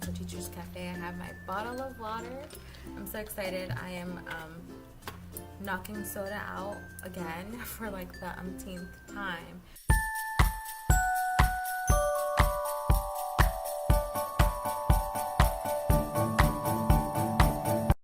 To Teacher's Cafe. I have my bottle of water. I'm so excited. I am knocking soda out again for like the umpteenth time.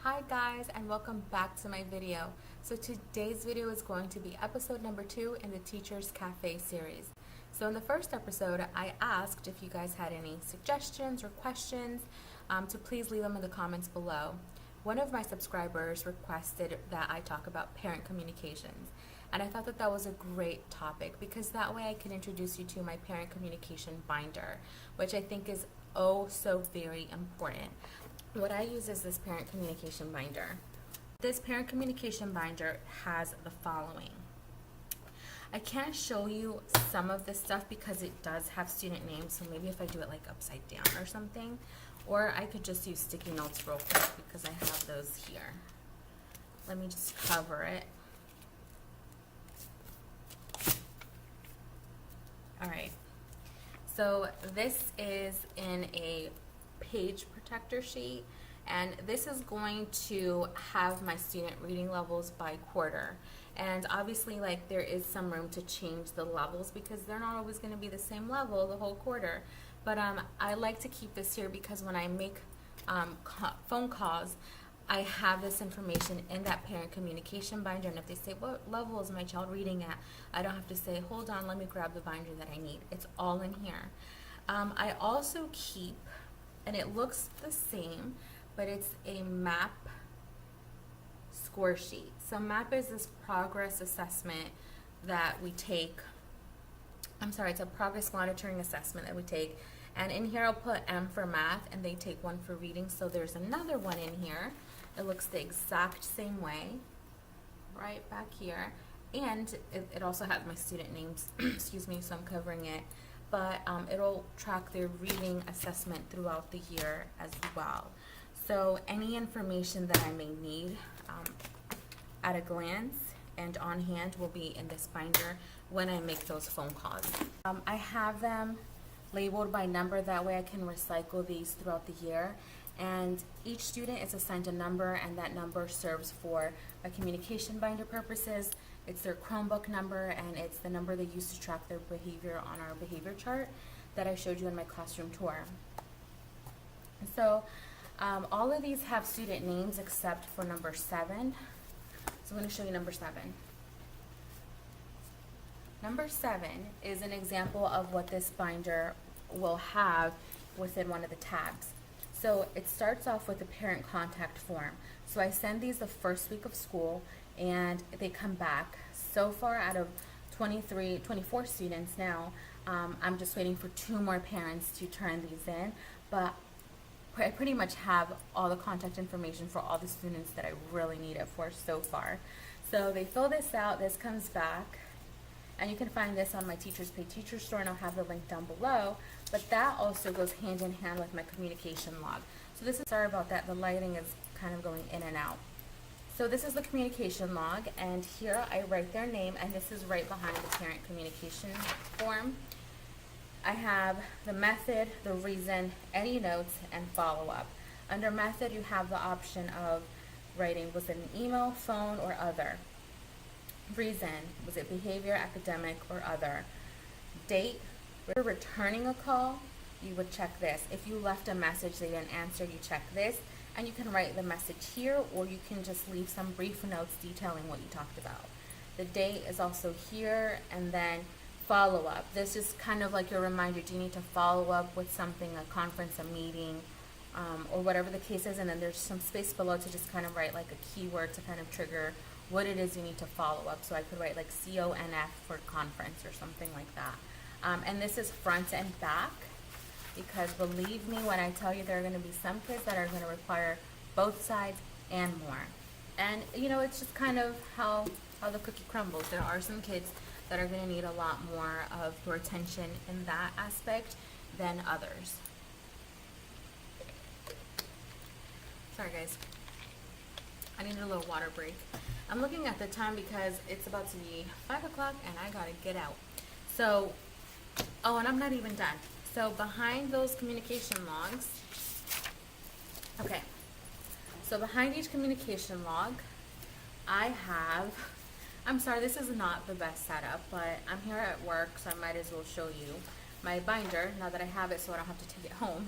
Hi guys, and welcome back to my video. So today's video is going to be episode number 2 in the Teacher's Cafe series. So in the first episode, I asked if you guys had any suggestions or questions to please leave them in the comments below. One of my subscribers requested that I talk about parent communications, and I thought that that was a great topic because that way I can introduce you to my parent communication binder, which I think is oh so very important. What I use is this parent communication binder. This parent communication binder has the following. I can't show you some of this stuff because it does have student names, so maybe if I do it like upside down or something, or I could just use sticky notes real quick because I have those here. Let me just cover it. Alright, so this is in a page protector sheet, and this is going to have my student reading levels by quarter. And obviously, like, there is some room to change the levels because they're not always going to be the same level the whole quarter. But I like to keep this here because when I make phone calls, I have this information in that parent communication binder. And if they say, what level is my child reading at? I don't have to say, hold on, let me grab the binder that I need. It's all in here. I also keep, and it looks the same, but it's a MAP score sheet. So MAP is this progress assessment that we take. It's a progress monitoring assessment that we take. And in here I'll put M for math, and they take 1 for reading. So there's another one in here. It looks the exact same way, right back here. And it also has my student names, excuse me, so I'm covering it. But it'll track their reading assessment throughout the year as well. So any information that I may need at a glance and on hand will be in this binder when I make those phone calls. I have them labeled by number, that way I can recycle these throughout the year. And each student is assigned a number, and that number serves for my communication binder purposes. It's their Chromebook number, and it's the number they use to track their behavior on our behavior chart that I showed you in my classroom tour. And so all of these have student names except for number 7. So I'm going to show you number 7. Number 7 is an example of what this binder will have within one of the tabs. So it starts off with a parent contact form. So I send these the first week of school, and they come back. So far, out of 24 students now, I'm just waiting for 2 more parents to turn these in, but I pretty much have all the contact information for all the students that I really need it for so far. So they fill this out, this comes back, and you can find this on my TPT Store, and I'll have the link down below, but that also goes hand in hand with my communication log. So this is, sorry about that, the lighting is kind of going in and out. So this is the communication log, and here I write their name, and this is right behind the parent communication form. I have the method, the reason, any notes, and follow-up. Under method, you have the option of writing, was it an email, phone, or other? Reason, was it behavior, academic, or other? Date, if you're returning a call, you would check this. If you left a message, they didn't answer, you check this. And you can write the message here, or you can just leave some brief notes detailing what you talked about. The date is also here, and then follow-up. This is kind of like your reminder. Do you need to follow up with something, a conference, a meeting, or whatever the case is, and then there's some space below to just kind of write like a keyword to kind of trigger what it is you need to follow up. So I could write like CONF for conference or something like that. And this is front and back, because believe me when I tell you there are going to be some kids that are going to require both sides and more. And you know, it's just kind of how the cookie crumbles. There are some kids that are going to need a lot more of your attention in that aspect than others. Sorry guys, I need a little water break. I'm looking at the time because it's about to be 5 o'clock and I gotta get out. So, oh, and I'm not even done. So behind those communication logs, So behind each communication log, I have, I'm sorry, this is not the best setup, but I'm here at work, so I might as well show you my binder, now that I have it so I don't have to take it home.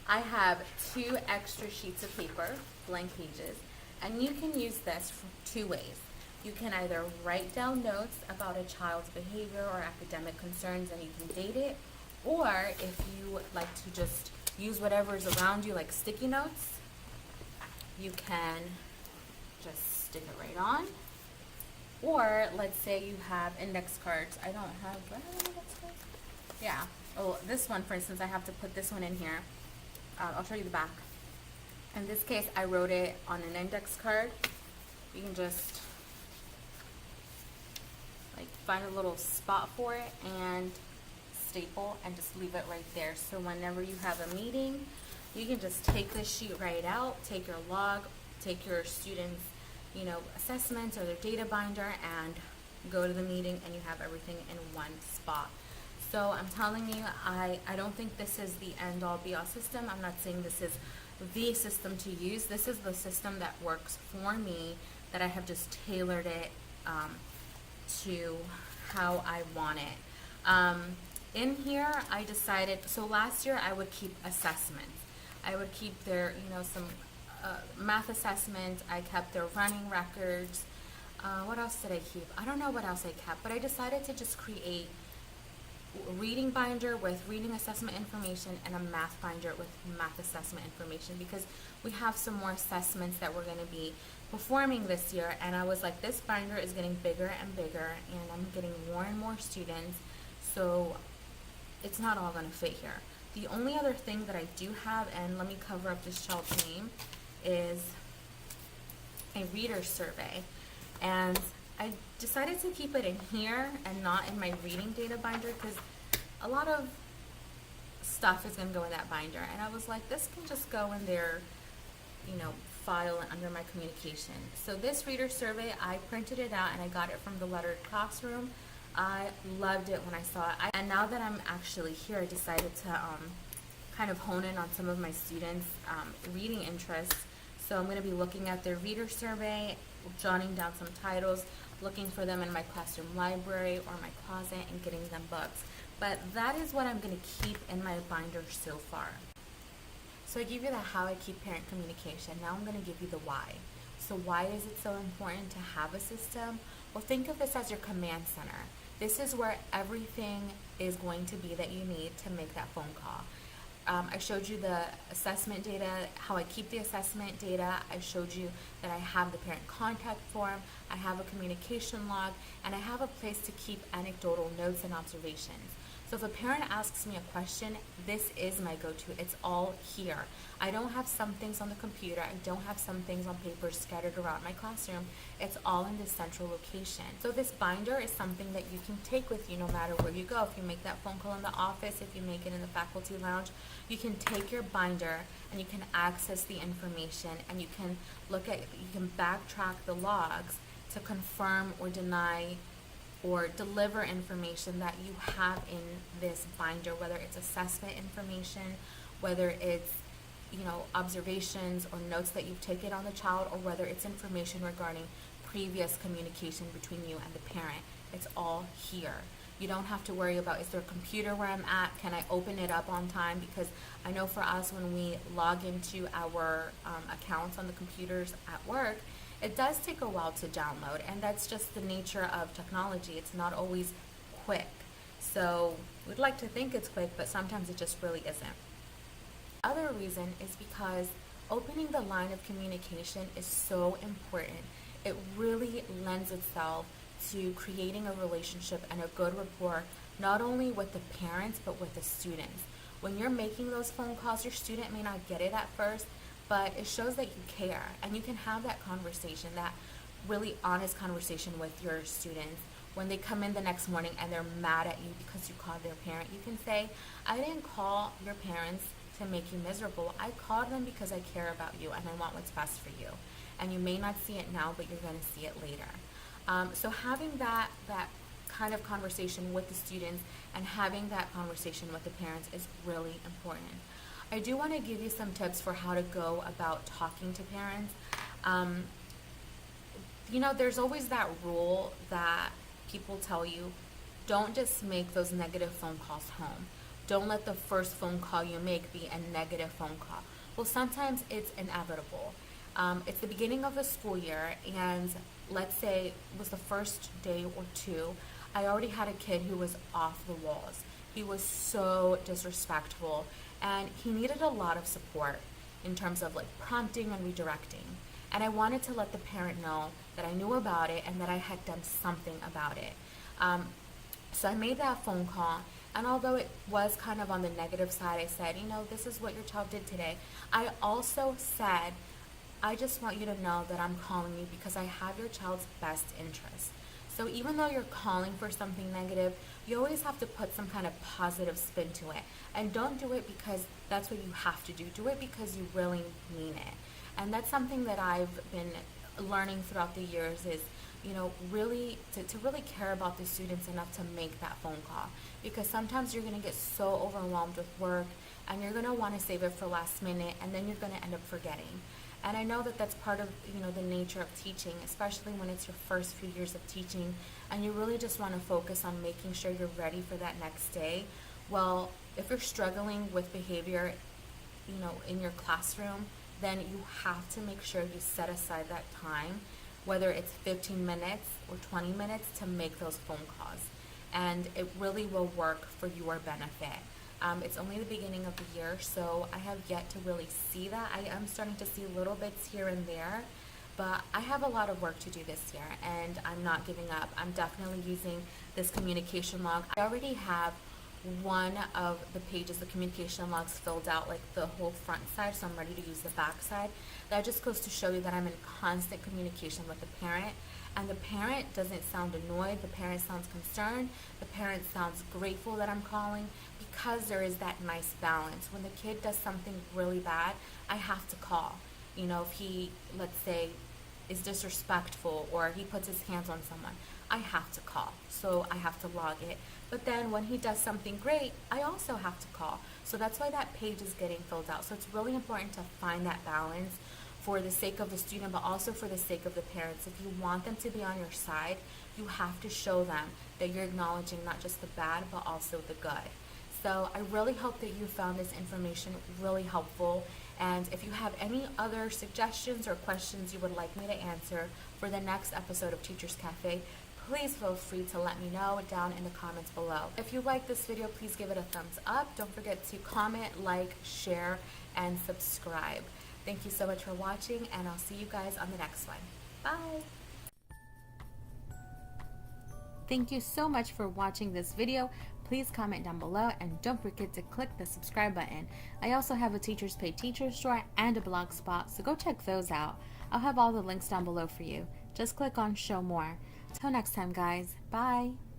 I have 2 extra sheets of paper, blank pages, and you can use this for 2 ways. You can either write down notes about a child's behavior or academic concerns and you can date it, or if you like to just use whatever is around you, like sticky notes, you can just stick it right on. Or let's say you have index cards. I don't have, do I have an index card? Yeah. Oh, this one, for instance, I have to put this one in here. I'll show you the back. In this case, I wrote it on an index card. You can just like find a little spot for it and staple and just leave it right there. So whenever you have a meeting, you can just take this sheet right out, take your log, take your students' assessments or their data binder and go to the meeting and you have everything in one spot. So I'm telling you, I don't think this is the end all be all system. I'm not saying this is the system to use. This is the system that works for me, that I have just tailored it to how I want it. In here, I decided, so last year I would keep assessments. I would keep their, some math assessments. I kept their running records. What else did I keep? I don't know what else I kept, but I decided to just create a reading binder with reading assessment information and a math binder with math assessment information, because we have some more assessments that we're going to be performing this year, and I was like, this binder is getting bigger and bigger and I'm getting more and more students, so it's not all going to fit here. The only other thing that I do have, and let me cover up this child's name, is a reader survey, and I decided to keep it in here and not in my reading data binder because a lot of stuff is going to go in that binder, and I was like, this can just go in their file and under my communication. So this reader survey, I printed it out and I got it from the Lettered Classroom. I loved it when I saw it, and now that I'm actually here, I decided to kind of hone in on some of my students' reading interests. So I'm going to be looking at their reader survey, jotting down some titles, looking for them in my classroom library or my closet, and getting them books. But that is what I'm going to keep in my binder so far. So I gave you the how I keep parent communication. Now I'm going to give you the why. So why is it so important to have a system? Well, think of this as your command center. This is where everything is going to be that you need to make that phone call. I showed you the assessment data, how I keep the assessment data. I showed you that I have the parent contact form, I have a communication log, and I have a place to keep anecdotal notes and observations. So if a parent asks me a question, this is my go-to. It's all here. I don't have some things on the computer. I don't have some things on paper scattered around my classroom. It's all in this central location. So this binder is something that you can take with you no matter where you go. If you make that phone call in the office, if you make it in the faculty lounge, you can take your binder and you can access the information, and you can backtrack the logs to confirm or deny or deliver information that you have in this binder, whether it's assessment information, whether it's observations or notes that you've taken on the child, or whether it's information regarding previous communication between you and the parent. It's all here. You don't have to worry about, is there a computer where I'm at? Can I open it up on time? Because I know for us, when we log into our accounts on the computers at work, it does take a while to download, and that's just the nature of technology. It's not always quick. So we'd like to think it's quick, but sometimes it just really isn't. The other reason is because opening the line of communication is so important. It really lends itself to creating a relationship and a good rapport, not only with the parents, but with the students. When you're making those phone calls, your student may not get it at first, but it shows that you care, and you can have that conversation, that really honest conversation with your students. When they come in the next morning and they're mad at you because you called their parent, you can say, I didn't call your parents to make you miserable. I called them because I care about you and I want what's best for you. And you may not see it now, but you're going to see it later. So having that kind of conversation with the students and having that conversation with the parents is really important. I do want to give you some tips for how to go about talking to parents. Um, there's always that rule that people tell you, don't just make those negative phone calls home. Don't let the first phone call you make be a negative phone call. Well, sometimes it's inevitable. It's the beginning of the school year, and let's say it was the first day or two, I already had a kid who was off the walls. He was so disrespectful, and he needed a lot of support in terms of like prompting and redirecting. And I wanted to let the parent know that I knew about it and that I had done something about it. So I made that phone call, and although it was kind of on the negative side, I said, this is what your child did today. I also said, I just want you to know that I'm calling you because I have your child's best interest. So even though you're calling for something negative, you always have to put some kind of positive spin to it. And don't do it because that's what you have to do. Do it because you really mean it. And that's something that I've been learning throughout the years is, really to really care about the students enough to make that phone call. Because sometimes you're going to get so overwhelmed with work and you're going to want to save it for last minute, and then you're going to end up forgetting. And I know that that's part of, the nature of teaching, especially when it's your first few years of teaching and you really just want to focus on making sure you're ready for that next day. Well, if you're struggling with behavior, in your classroom, then you have to make sure you set aside that time, whether it's 15 minutes or 20 minutes, to make those phone calls. And it really will work for your benefit. It's only the beginning of the year, so I have yet to really see that. I am starting to see little bits here and there, but I have a lot of work to do this year, and I'm not giving up. I'm definitely using this communication log. I already have one of the pages, the communication logs, filled out, like the whole front side, so I'm ready to use the back side. That just goes to show you that I'm in constant communication with the parent, and the parent doesn't sound annoyed, the parent sounds concerned, the parent sounds grateful that I'm calling, because there is that nice balance. When the kid does something really bad, I have to call. If he, let's say, is disrespectful or he puts his hands on someone, I have to call. So I have to log it. But then when he does something great, I also have to call. So that's why that page is getting filled out. So it's really important to find that balance for the sake of the student, but also for the sake of the parents. If you want them to be on your side, you have to show them that you're acknowledging not just the bad, but also the good. So I really hope that you found this information really helpful. And if you have any other suggestions or questions you would like me to answer for the next episode of Teachers Cafe, please feel free to let me know down in the comments below. If you like this video, please give it a thumbs up. Don't forget to comment, like, share, and subscribe. Thank you so much for watching, and I'll see you guys on the next one. Bye! Thank you so much for watching this video. Please comment down below, and don't forget to click the subscribe button. I also have a Teachers TPT Store and a blog spot, so go check those out. I'll have all the links down below for you. Just click on show more. Till next time, guys. Bye!